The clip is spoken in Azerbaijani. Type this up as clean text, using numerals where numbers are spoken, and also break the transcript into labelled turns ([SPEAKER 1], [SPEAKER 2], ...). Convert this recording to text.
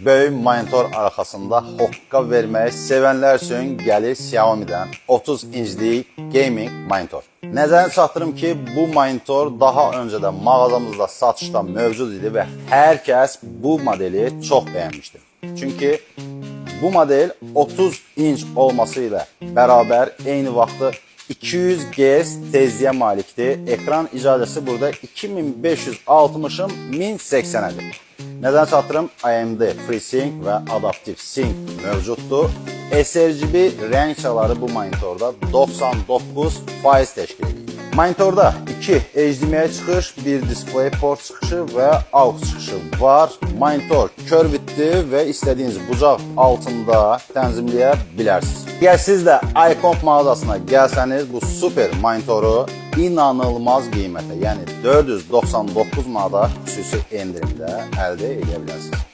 [SPEAKER 1] Böyük monitor arxasında hoqqa verməyi sevənlər üçün gəlir Xiaomi'dən 30 inçlik gaming monitor. Nəzərinə çatdırım ki, bu monitor daha öncədən mağazamızda satışda mövcud idi və hər kəs bu modeli çox bəyənmişdi. Çünki bu model 30 inç olması ilə bərabər eyni vaxtı 200 Hz tezliyə malikdir. Ekran icazəsi burada 2560'ın 1080'ədir. Nəzərə çatdırım, AMD FreeSync və Adaptive Sync mövcuddur. sRGB rəng çaları bu monitorda 99% təşkil edir. Monitorda 2 HDMI çıxış, bir DisplayPort çıxışı və AUX çıxışı var. Monitor körvitdir və istədiyiniz bucaq altında tənzimləyə bilərsiniz. Əgər siz də iComp mağazasına gəlsəniz, bu super monitoru inanılmaz qiymətə, yəni 499 manata xüsusi endirimdə əldə edə bilərsiniz.